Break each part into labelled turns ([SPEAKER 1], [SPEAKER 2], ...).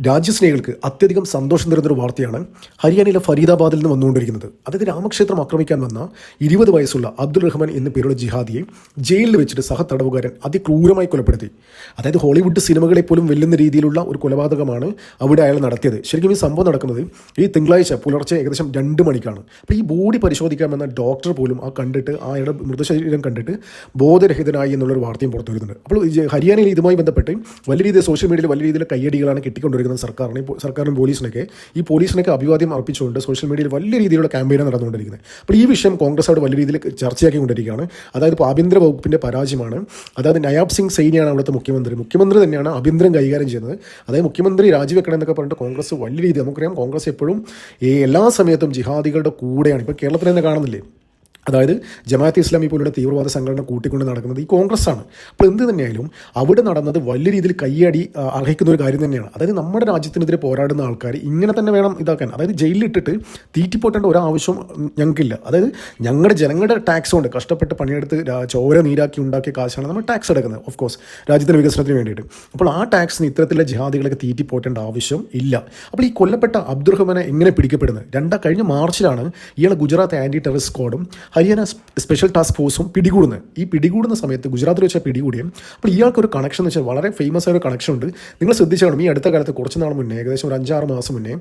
[SPEAKER 1] രാജ്യസ്നേഹികൾക്ക് അത്യധികം സന്തോഷം തരുന്നൊരു വാർത്തയാണ് ഹരിയാനയിലെ ഫരീദാബാദിൽ നിന്ന് വന്നുകൊണ്ടിരിക്കുന്നത്. അതായത് രാമക്ഷേത്രം ആക്രമിക്കാൻ വന്ന 20 വയസ്സുള്ള അബ്ദുൾ റഹ്മാൻ എന്ന പേരുള്ള ജിഹാദിയെ ജയിലിൽ വെച്ചിട്ട് സഹതടവുകാരൻ അതിക്രൂരമായി കൊലപ്പെടുത്തി. അതായത് ഹോളിവുഡ് സിനിമകളെ പോലും വെല്ലുന്ന രീതിയിലുള്ള ഒരു കൊലപാതകമാണ് അവിടെ അയാൾ നടത്തിയത്. ശരിക്കും ഈ സംഭവം നടക്കുന്നത് ഈ തിങ്കളാഴ്ച പുലർച്ചെ ഏകദേശം 2 മണിക്കാണ്. അപ്പോൾ ഈ ബോഡി പരിശോധിക്കാൻ വന്ന ഡോക്ടർ പോലും കണ്ടിട്ട് അയാളുടെ മൃതശരീരം കണ്ടിട്ട് ബോധരഹിതനായി എന്നുള്ളൊരു വാർത്തയും പുറത്തു വരുന്നുണ്ട്. അപ്പോൾ ഹരിയാനയിൽ ഇതുമായി ബന്ധപ്പെട്ട് വലിയ രീതിയിൽ സോഷ്യൽ മീഡിയയിൽ വലിയ രീതിയിൽ കയ്യടികളാണ് കിട്ടിക്കൊണ്ടിരിക്കുന്നത്. സർക്കാരിനും പോലീസിനൊക്കെ അഭിവാദ്യം അർപ്പിച്ചുകൊണ്ട് സോഷ്യൽ മീഡിയയിൽ വലിയ രീതിയിലുള്ള ക്യാമ്പയിനാണ് നടന്നുകൊണ്ടിരിക്കുന്നത്. അപ്പോൾ ഈ വിഷയം കോൺഗ്രസ് അവിടെ വലിയ രീതിയിൽ ചർച്ചയാക്കിക്കൊണ്ടിരിക്കുകയാണ്. അതായത് ഇപ്പോൾ ആഭ്യന്തര വകുപ്പിൻ്റെ പരാജയമാണ്. അതായത് നയാബ് സിംഗ് സൈനിയാണ് അവിടുത്തെ മുഖ്യമന്ത്രി തന്നെയാണ് ആഭ്യന്തരം കൈകാര്യം ചെയ്യുന്നത്. അതായത് മുഖ്യമന്ത്രി രാജിവെക്കണം എന്നൊക്കെ പറഞ്ഞിട്ട് കോൺഗ്രസ് വലിയ രീതിയിൽ, നമുക്കറിയാം കോൺഗ്രസ് എപ്പോഴും എല്ലാ സമയത്തും ജിഹാദികളുടെ കൂടെയാണ്. ഇപ്പോൾ കേരളത്തിൽ തന്നെ കാണുന്നില്ലേ, അതായത് ജമാഅത്തെ ഇസ്ലാമി പോലുള്ള തീവ്രവാദ സംഘടന കൂട്ടിക്കൊണ്ട് നടക്കുന്നത് ഈ കോൺഗ്രസ് ആണ്. അപ്പോൾ എന്ത് തന്നെയായാലും അവിടെ നടന്നത് വലിയ രീതിയിൽ കയ്യടി അർഹിക്കുന്ന ഒരു കാര്യം തന്നെയാണ്. അതായത് നമ്മുടെ രാജ്യത്തിനെതിരെ പോരാടുന്ന ആൾക്കാർ ഇങ്ങനെ തന്നെ വേണം ഇതാക്കാൻ. അതായത് ജയിലിലിട്ടിട്ട് തീറ്റിപ്പോട്ടേണ്ട ഒരാവശ്യം ഞങ്ങൾക്കില്ല. അതായത് ഞങ്ങളുടെ ജനങ്ങളുടെ ടാക്സ് കൊണ്ട് കഷ്ടപ്പെട്ട് പണിയെടുത്ത് ചോര നീരാക്കി ഉണ്ടാക്കിയ കാശാണ് നമ്മൾ ടാക്സ് എടുക്കുന്നത്, ഓഫ് കോഴ്സ് രാജ്യത്തിൻ്റെ വികസനത്തിന് വേണ്ടിയിട്ട്. അപ്പോൾ ആ ടാക്സിന് ഇത്തരത്തിലുള്ള ജിഹാദികളൊക്കെ തീറ്റിപ്പോറ്റേണ്ട ആവശ്യം ഇല്ല. അപ്പോൾ ഈ കൊല്ലപ്പെട്ട അബ്ദുൾ റഹ്മാനെ എങ്ങനെ പിടിക്കപ്പെടുന്നത്? കഴിഞ്ഞ മാർച്ചിലാണ് ഇയാളെ ഗുജറാത്ത് ആൻറ്റി ടെററിസ്റ്റ് സ്ക്വാഡും ഹരിയാന സ്പെഷ്യൽ ടാസ്ക് ഫോഴ്സും പിടികൂടുന്നത്. ഈ പിടികൂടുന്ന സമയത്ത് ഗുജറാത്തിൽ വെച്ചാൽ പിടികൂടിയും. അപ്പോൾ ഇയാൾക്കൊരു കണക്ഷൻ എന്ന് വെച്ചാൽ വളരെ ഫേമസ് ആയ ഒരു കണക്ഷൻ ഉണ്ട്. നിങ്ങൾ ശ്രദ്ധിച്ചാലും ഈ അടുത്ത കാലത്ത് കുറച്ച് നാൾ മുന്നേ, ഏകദേശം ഒരു 5-6 മാസം മുന്നേ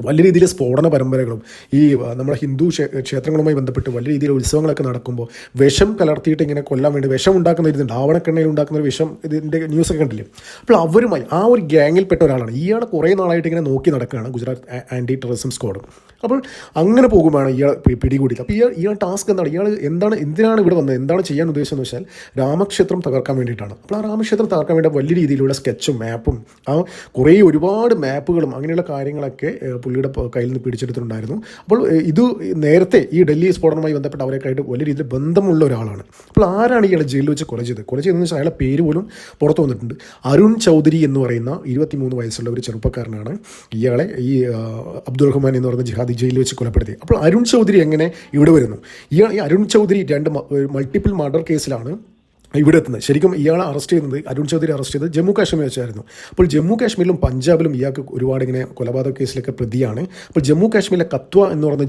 [SPEAKER 1] വലിയ രീതിയിൽ സ്ഫോടന പരമ്പരകളും ഈ നമ്മുടെ ഹിന്ദു ക്ഷേത്രങ്ങളുമായി ബന്ധപ്പെട്ട് വലിയ രീതിയിൽ ഉത്സവങ്ങളൊക്കെ നടക്കുമ്പോൾ വിഷം കലർത്തിയിട്ട് ഇങ്ങനെ കൊല്ലാൻ വേണ്ടി വിഷം ഉണ്ടാക്കുന്ന ഇരുന്നുണ്ട്. ആവണക്കെണ്ണയിൽ ഉണ്ടാക്കുന്ന ഒരു വിഷം, ഇതിൻ്റെ ന്യൂസൊക്കെ കണ്ടില്ലേ? അപ്പോൾ അവരുമായി ആ ഒരു ഗ്യാങ്ങിൽപ്പെട്ട ഒരാളാണ് ഇയാൾ. കുറേ നാളായിട്ട് ഇങ്ങനെ നോക്കി നടക്കുകയാണ് ഗുജറാത്ത് ആൻറ്റി ടെററിസം സ്ക്വാഡ്. അപ്പോൾ അങ്ങനെ പോകുമ്പോഴാണ് ഇയാൾ പിടികൂടിയത്. അപ്പോൾ ഇയാൾ ടാസ്ക് എന്താണ്, എന്തിനാണ് ഇവിടെ വന്നത്, എന്താണ് ചെയ്യാൻ ഉദ്ദേശിച്ചതെന്ന് വെച്ചാൽ രാമക്ഷേത്രം തകർക്കാൻ വേണ്ടിയിട്ടാണ്. അപ്പോൾ ആ രാമക്ഷേത്രം തകർക്കാൻ വേണ്ടി വലിയ രീതിയിലുള്ള സ്കെച്ചും മാപ്പും ഒരുപാട് മാപ്പുകളും അങ്ങനെയുള്ള കാര്യങ്ങളൊക്കെ പുള്ളിയുടെ കയ്യിൽ നിന്ന് പിടിച്ചെടുത്തിട്ടുണ്ടായിരുന്നു. അപ്പോൾ ഇത് നേരത്തെ ഈ ഡൽഹി സ്ഫോടനവുമായി ബന്ധപ്പെട്ട് അവരെക്കായിട്ട് വലിയ രീതിയിൽ ബന്ധമുള്ള ഒരാളാണ്. അപ്പോൾ ആരാണ് ഇയാളെ ജയിലിൽ വെച്ച് കൊല ചെയ്തതെന്ന് വെച്ചാൽ അയാളെ പേര് പോലും പുറത്തു വന്നിട്ടുണ്ട്. അരുൺ ചൗധരി എന്ന് പറയുന്ന 23 വയസ്സുള്ള ഒരു ചെറുപ്പക്കാരനാണ് ഇയാളെ ഈ അബ്ദുൾ റഹ്മാൻ എന്ന് പറയുന്ന ജിഹാദി ജയിലിൽ വെച്ച് കൊലപ്പെടുത്തിയത്. അപ്പോൾ അരുൺ ചൗധരി എങ്ങനെ ഇവിടെ വരുന്നു? ഈ അരുൺ ചൗധരി 2 മൾട്ടിപ്പിൾ മർഡർ കേസിലാണ് ഇവിടെ എത്തുന്നത്. ശരിക്കും ഇയാളെ അരുൺ ചൗധരി അറസ്റ്റ് ചെയ്തത് ജമ്മു കാശ്മീർ വെച്ചായിരുന്നു. അപ്പോൾ ജമ്മു കാശ്മീരിലും പഞ്ചാബിലും ഇയാൾക്ക് ഒരുപാട് ഇങ്ങനെ കൊലപാതക കേസിലൊക്കെ പ്രതിയാണ്. അപ്പോൾ ജമ്മു കാശ്മീരിലെ കത്വ എന്ന് പറയുന്ന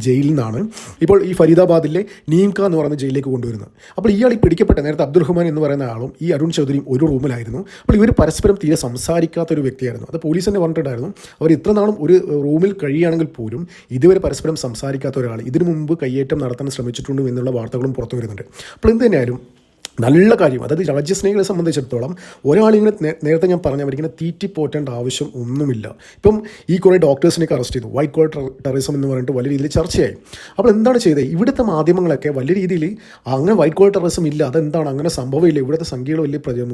[SPEAKER 1] ജയിലിൽ നിന്നാണ് ഇപ്പോൾ ഈ ഫരീദാബാദിലെ നീംക എന്ന് പറയുന്ന ജയിലിലേക്ക് കൊണ്ടുവരുന്നത്. അപ്പോൾ ഇയാൾ ഈ പിടിക്കപ്പെട്ട നേരത്തെ അബ്ദുൾ റഹ്മാൻ എന്ന് പറയുന്ന ആളും ഈ അരുൺ ചൗധരിയും ഒരു റൂമിലായിരുന്നു. അപ്പോൾ ഇവർ പരസ്പരം തീരെ സംസാരിക്കാത്തൊരു വ്യക്തിയായിരുന്നു. അത് പോലീസ് തന്നെ പറഞ്ഞിട്ടുണ്ടായിരുന്നു. അവർ ഇത്ര നാളും ഒരു റൂമിൽ കഴിയുകയാണെങ്കിൽ പോലും ഇതുവരെ പരസ്പരം സംസാരിക്കാത്ത ഒരാൾ ഇതിനു മുമ്പ് കയ്യേറ്റം നടത്താൻ ശ്രമിച്ചിട്ടുണ്ട് എന്നുള്ള വാർത്തകളും പുറത്തു വരുന്നുണ്ട്. അപ്പോൾ എന്ത് തന്നെയായാലും നല്ല കാര്യം. അതായത് രാജ്യസ്നേഹികളെ സംബന്ധിച്ചിടത്തോളം ഒരാളിങ്ങനെ നേരത്തെ ഞാൻ പറഞ്ഞ അവരിങ്ങനെ തീറ്റിപ്പോറ്റേണ്ട ആവശ്യം ഒന്നുമില്ല. ഇപ്പം ഈ കുറേ ഡോക്ടേഴ്സിനെയൊക്കെ അറസ്റ്റ് ചെയ്തു. വൈറ്റ് കോളർ ടെററിസം എന്ന് പറഞ്ഞിട്ട് വലിയ രീതിയിൽ ചർച്ചയായി. അപ്പോൾ എന്താണ് ചെയ്തത്? ഇവിടുത്തെ മാധ്യമങ്ങളൊക്കെ വലിയ രീതിയിൽ അങ്ങനെ വൈറ്റ് കോളർ ടെററിസം ഇല്ല, അതെന്താണ്, അങ്ങനെ സംഭവമില്ല, ഇവിടുത്തെ സംഖ്യകൾ വലിയ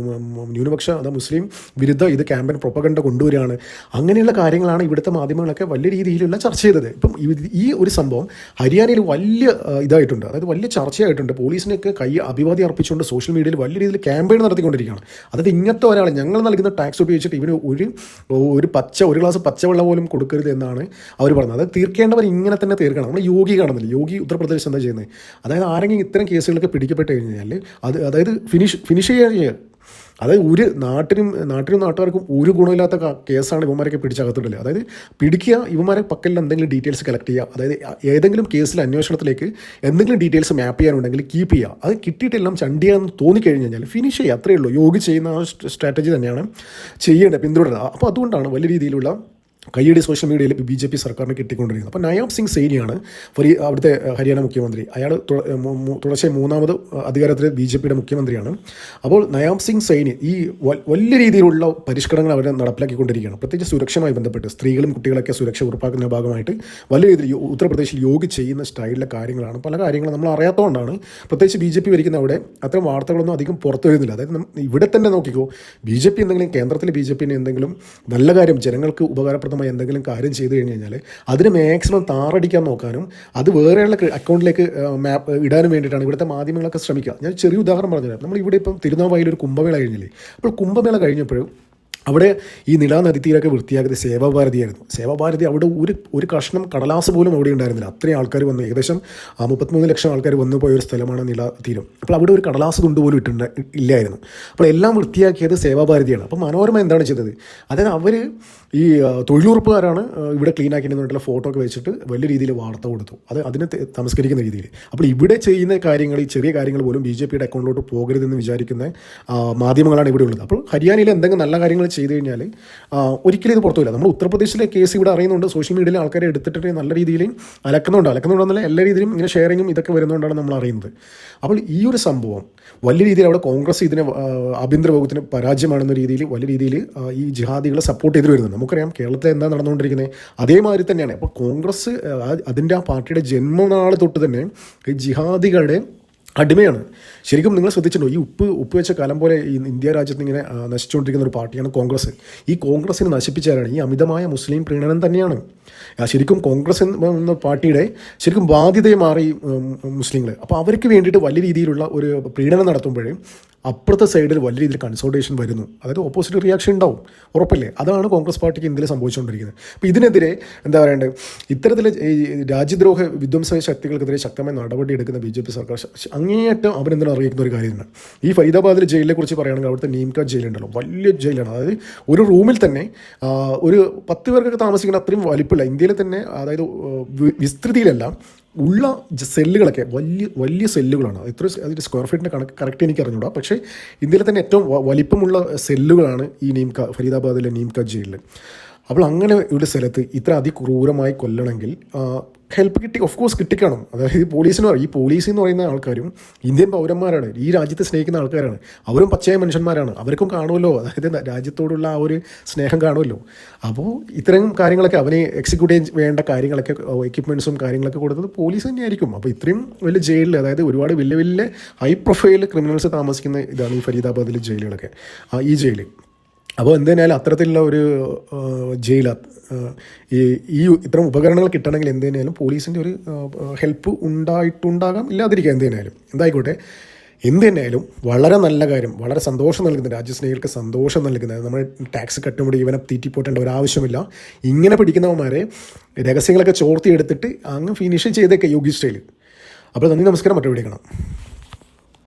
[SPEAKER 1] ന്യൂനപക്ഷ മുസ്ലിം വിരുദ്ധ ഇത് ക്യാമ്പയിൻ പ്രൊപ്പഗണ്ട കൊണ്ടുവരികയാണ്, അങ്ങനെയുള്ള കാര്യങ്ങളാണ് ഇവിടുത്തെ മാധ്യമങ്ങളൊക്കെ വലിയ രീതിയിലുള്ള ചർച്ച ചെയ്തത്. ഇപ്പം ഈ ഒരു സംഭവം ഹരിയാനയിൽ വലിയ ഇതായിട്ടുണ്ട്, അതായത് വലിയ ചർച്ചയായിട്ടുണ്ട്. പോലീസിനെയൊക്കെ അഭിവാദ്യം അർപ്പിച്ചുകൊണ്ട് സോഷ്യൽ മീഡിയയിൽ വലിയ രീതിയിൽ ക്യാമ്പയിൻ നടത്തിക്കൊണ്ടിരിക്കുകയാണ്. അതായത് ഇങ്ങനത്തെ ഒരാൾ ഞങ്ങൾ നൽകുന്ന ടാക്സ് ഉപയോഗിച്ചിട്ട് ഇവന് ഒരു ഗ്ലാസ് പച്ചവെള്ളം പോലും കൊടുക്കരുത് എന്നാണ് അവർ പറഞ്ഞത്. അതായത് തീർക്കേണ്ടവർ ഇങ്ങനെ തന്നെ തീർക്കണം. നമ്മൾ യോഗി കാണുന്നില്ല, യോഗി ഉത്തർപ്രദേശ് എന്താ ചെയ്യുന്നത്? അതായത് ആരെങ്കിലും ഇത്തരം കേസുകളൊക്കെ പിടിക്കപ്പെട്ട് കഴിഞ്ഞാൽ അതായത് ഫിനിഷ് ചെയ്യുക. അതായത് ഒരു നാട്ടിനും നാട്ടുകാർക്കും ഒരു ഗുണമില്ലാത്ത കേസാണ് ഇവന്മാരൊക്കെ പിടിച്ചകത്തിട്ടില്ല. അതായത് പിടിക്കുക, ഇവന്മാരെ പക്കലിൽ എന്തെങ്കിലും ഡീറ്റെയിൽസ് കളക്ട് ചെയ്യുക, അതായത് ഏതെങ്കിലും കേസിൽ അന്വേഷണത്തിലേക്ക് എന്തെങ്കിലും ഡീറ്റെയിൽസ് മാപ്പ് ചെയ്യാനുണ്ടെങ്കിൽ കീപ്പ് ചെയ്യുക. അത് കിട്ടിയിട്ടെല്ലാം ചണ്ടിയാന്ന് തോന്നിക്കഴിഞ്ഞ് കഴിഞ്ഞാൽ ഫിനിഷ് ചെയ്യുക, അത്രയേ ഉള്ളൂ. യോഗി ചെയ്യുന്ന ആ സ്ട്രാറ്റജി തന്നെയാണ് പിന്തുടരുന്നത്. അപ്പോൾ അതുകൊണ്ടാണ് വലിയ രീതിയിലുള്ള കയ്യടി സോഷ്യൽ മീഡിയയിൽ BJP സർക്കാരിന് കിട്ടിക്കൊണ്ടിരിക്കുന്നത്. അപ്പോൾ നയാബ് സിംഗ് സൈനിയാണ് അവിടുത്തെ ഹരിയാന മുഖ്യമന്ത്രി. അയാൾ തുടർച്ചയായി 3ാമത് അധികാരത്തിൽ BJPയുടെ മുഖ്യമന്ത്രിയാണ്. അപ്പോൾ നയാബ് സിംഗ് സൈനി ഈ വലിയ രീതിയിലുള്ള പരിഷ്കരണങ്ങൾ അവർ നടപ്പിലാക്കിക്കൊണ്ടിരിക്കുകയാണ്. പ്രത്യേകിച്ച് സുരക്ഷയുമായി ബന്ധപ്പെട്ട് സ്ത്രീകളും കുട്ടികളൊക്കെ സുരക്ഷ ഉറപ്പാക്കുന്ന ഭാഗമായിട്ട് വലിയ രീതിയിൽ ഉത്തർപ്രദേശിൽ യോഗി ചെയ്യുന്ന സ്റ്റൈലിലെ കാര്യങ്ങളാണ്. പല കാര്യങ്ങളും നമ്മൾ അറിയാത്തതുകൊണ്ടാണ് പ്രത്യേകിച്ച് BJP ഭരിക്കുന്ന അവിടെ അത്തരം വാർത്തകളൊന്നും അധികം പുറത്തു വരുന്നില്ല. അതായത് ഇവിടെ തന്നെ നോക്കിക്കോ, BJP എന്തെങ്കിലും കേന്ദ്രത്തിൽ BJPന് എന്തെങ്കിലും നല്ല കാര്യം ജനങ്ങൾക്ക് ഉപകാരപ്രദം എന്തെങ്കിലും കാര്യം ചെയ്തു കഴിഞ്ഞ് കഴിഞ്ഞാൽ അതിന് മാക്സിമം താറടിക്കാൻ നോക്കാനും അത് വേറെയുള്ള അക്കൗണ്ടിലേക്ക് ഇടാനും വേണ്ടിയിട്ടാണ് ഇവിടുത്തെ മാധ്യമങ്ങളൊക്കെ ശ്രമിക്കുക. ഞാൻ ചെറിയ ഉദാഹരണം പറഞ്ഞുതരാം. നമ്മൾ ഇവിടെ ഇപ്പം തിരുനാവായിൽ ഒരു കുംഭമേള കഴിഞ്ഞില്ലേ? അപ്പോൾ കുംഭമേള കഴിഞ്ഞപ്പോഴും അവിടെ ഈ നിള നദിത്തീരൊക്കെ വൃത്തിയാക്കിയത് സേവാഭാരതിയായിരുന്നു. സേവാഭാരതി അവിടെ ഒരു കഷ്ണം കടലാസ് പോലും അവിടെ ഉണ്ടായിരുന്നില്ല. അത്രയും ആൾക്കാർ വന്നു, ഏകദേശം 33 ലക്ഷം ആൾക്കാർ വന്നു പോയ ഒരു സ്ഥലമാണ് നിള തീരം. അപ്പോൾ അവിടെ ഒരു കടലാസ് കൊണ്ടുപോലും ഇല്ലായിരുന്നു. അപ്പോൾ എല്ലാം വൃത്തിയാക്കിയത് സേവാഭാരതിയാണ്. അപ്പോൾ മനോരമ എന്താണ് ചെയ്തത്, അതായത് അവർ ഈ തൊഴിലുറപ്പുകാരാണ് ഇവിടെ ക്ലീൻ ആക്കിയിട്ടുള്ള ഫോട്ടോ ഒക്കെ വെച്ചിട്ട് വലിയ രീതിയിൽ വാർത്ത കൊടുത്തു, അതിനെ തമസ്കരിക്കുന്ന രീതിയിൽ. അപ്പോൾ ഇവിടെ ചെയ്യുന്ന കാര്യങ്ങൾ, ഈ ചെറിയ കാര്യങ്ങൾ പോലും BJPയുടെ അക്കൗണ്ടിലോട്ട് പോകരുതെന്ന് വിചാരിക്കുന്ന മാധ്യമങ്ങളാണ് ഇവിടെ ഉള്ളത്. അപ്പോൾ ഹരിയാനയിൽ എന്തെങ്കിലും നല്ല കാര്യങ്ങൾ ചെയ്ത് കഴിഞ്ഞാൽ ഒരിക്കലും ഇത് പുറത്തുമില്ല. നമ്മൾ ഉത്തർപ്രദേശിലെ കേസ് ഇവിടെ അറിയുന്നുണ്ട്, സോഷ്യൽ മീഡിയയിൽ ആൾക്കാരെ എടുത്തിട്ട് നല്ല രീതിയിൽ അലക്കുന്നുണ്ടെന്നല്ല എല്ലാ രീതിയിലും ഇങ്ങനെ ഷെയറിങ്ങും ഇതൊക്കെ വരുന്നതുകൊണ്ടാണ് നമ്മൾ അറിയുന്നത്. അപ്പോൾ ഈ ഒരു സംഭവം വലിയ രീതിയിൽ അവിടെ കോൺഗ്രസ് ഇതിനെ ആഭ്യന്തര വകുപ്പിന് പരാജയമാണെന്ന രീതിയിൽ വലിയ രീതിയിൽ ഈ ജിഹാദികളെ സപ്പോർട്ട് ചെയ്ത് വരുന്നുണ്ട്. നമുക്കറിയാം കേരളത്തിൽ എന്താ നടന്നുകൊണ്ടിരിക്കുന്നത്, അതേമാതിരി തന്നെയാണ്. അപ്പോൾ കോൺഗ്രസ് അതിൻ്റെ ആ പാർട്ടിയുടെ ജന്മനാൾ തൊട്ട് തന്നെ ഈ ജിഹാദികളുടെ അടിമയാണ്. ശരിക്കും നിങ്ങൾ ശ്രദ്ധിച്ചിട്ടുണ്ടോ, ഈ ഉപ്പ് വെച്ച കാലം പോലെ ഈ ഇന്ത്യ രാജ്യത്ത് ഇങ്ങനെ നശിച്ചുകൊണ്ടിരിക്കുന്ന ഒരു പാർട്ടിയാണ് കോൺഗ്രസ്. ഈ കോൺഗ്രസിനെ നശിപ്പിച്ചാലാണ് ഈ അമിതമായ മുസ്ലിം പ്രീണനം തന്നെയാണ്. ശരിക്കും കോൺഗ്രസ് എന്ന പാർട്ടിയുടെ ശരിക്കും ബാധ്യതയെ മാറി മുസ്ലിങ്ങൾ. അപ്പോൾ അവർക്ക് വേണ്ടിയിട്ട് വലിയ രീതിയിലുള്ള ഒരു പ്രീണനം നടത്തുമ്പോൾ അപ്പുറത്തെ സൈഡിൽ വലിയ രീതിയിൽ കൺസോൾട്ടേഷൻ വരുന്നു, അതായത് ഓപ്പോസിറ്റ് റിയാക്ഷൻ ഉണ്ടാവും, ഉറപ്പല്ലേ? അതാണ് കോൺഗ്രസ് പാർട്ടിക്ക് ഇന്ത്യയിൽ സംഭവിച്ചുകൊണ്ടിരിക്കുന്നത്. അപ്പോൾ ഇതിനെതിരെ എന്താ പറയേണ്ടത്, ഇത്തരത്തിൽ രാജ്യദ്രോഹ വിധ്വംസ ശക്തികൾക്കെതിരെ ശക്തമായ നടപടി എടുക്കുന്ന BJP സർക്കാർ അങ്ങേയറ്റം അവരെന്താണ് അറിയിക്കുന്ന ഒരു കാര്യമാണ്. ഈ ഫരീദാബാദിലെ ജയിലിനെ കുറിച്ച് പറയുകയാണെങ്കിൽ അവിടുത്തെ നീംക ജയിലുണ്ടല്ലോ, വലിയ ജയിലാണ്. അതായത് ഒരു റൂമിൽ തന്നെ ഒരു 10 പേർക്കൊക്കെ താമസിക്കുന്ന അത്രയും വലിപ്പമില്ല ഇന്ത്യയിൽ തന്നെ, അതായത് വിസ്തൃതിയിലല്ല ഉള്ള സെല്ലുകളൊക്കെ വലിയ സെല്ലുകളാണ്. അതിൻ്റെ സ്ക്വയർ ഫീറ്റിൻ്റെ കണക്ക് കറക്റ്റ് എനിക്ക് അറിഞ്ഞൂടാ, പക്ഷേ ഇന്ത്യയിലെ തന്നെ ഏറ്റവും വലിപ്പമുള്ള സെല്ലുകളാണ് ഈ ഫരീദാബാദിലെ നീംക ജയിലിൽ. അപ്പോൾ അങ്ങനെ ഒരു സ്ഥലത്ത് ഇത്ര അതിക്രൂരമായി കൊല്ലണമെങ്കിൽ ഹെൽപ്പ് ഓഫ് കോഴ്സ് കിട്ടിക്കണം. അതായത് ഈ പോലീസ് എന്ന് പറയുന്ന ആൾക്കാരും ഇന്ത്യൻ പൗരന്മാരാണ്, ഈ രാജ്യത്തെ സ്നേഹിക്കുന്ന ആൾക്കാരാണ്, അവരും പച്ചയായ മനുഷ്യന്മാരാണ്, അവർക്കും കാണുമല്ലോ, അതായത് രാജ്യത്തോടുള്ള ആ ഒരു സ്നേഹം കാണുമല്ലോ. അപ്പോൾ ഇത്തരം കാര്യങ്ങളൊക്കെ അവനെ എക്സിക്യൂട്ട് ചെയ്യാൻ വേണ്ട കാര്യങ്ങളൊക്കെ എക്യുപ്മെൻറ്റ്സും കാര്യങ്ങളൊക്കെ കൊടുത്തത് പോലീസ് തന്നെയായിരിക്കും. അപ്പോൾ ഇത്രയും വലിയ ജയിലിൽ, അതായത് ഒരുപാട് വലിയ ഹൈ പ്രൊഫൈൽ ക്രിമിനൽസ് താമസിക്കുന്ന ഇതാണ് ഈ ഫരീദാബാദിലെ ജയിലുകളൊക്കെ, ഈ ജയിൽ. അപ്പോൾ എന്തായാലും അത്തരത്തിലുള്ള ഒരു ജയിൽ, ഈ ഇത്തരം ഉപകരണങ്ങൾ കിട്ടണമെങ്കിൽ എന്തായാലും പോലീസിൻ്റെ ഒരു ഹെൽപ്പ് ഉണ്ടാകാം, ഇല്ലാതിരിക്കാം. എന്തായിക്കോട്ടെ, എന്തുതന്നെയായാലും വളരെ നല്ല കാര്യം, വളരെ സന്തോഷം നൽകുന്ന, രാജ്യസ്നേഹികൾക്ക് സന്തോഷം നൽകുന്നത്. നമ്മൾ ടാക്സ് കട്ടുമുടി ഇവനെ തീറ്റിപ്പോട്ടേണ്ട ഒരാവശ്യമില്ല. ഇങ്ങനെ പിടിക്കുന്നവന്മാരെ രഹസ്യങ്ങളൊക്കെ ചോർത്തിയെടുത്തിട്ട് അങ്ങ് ഫിനിഷ് ചെയ്തേക്കെ യോഗി സ്റ്റൈൽ. അപ്പോൾ നന്ദി, നമസ്കാരം, മറ്റു പിടിക്കണം.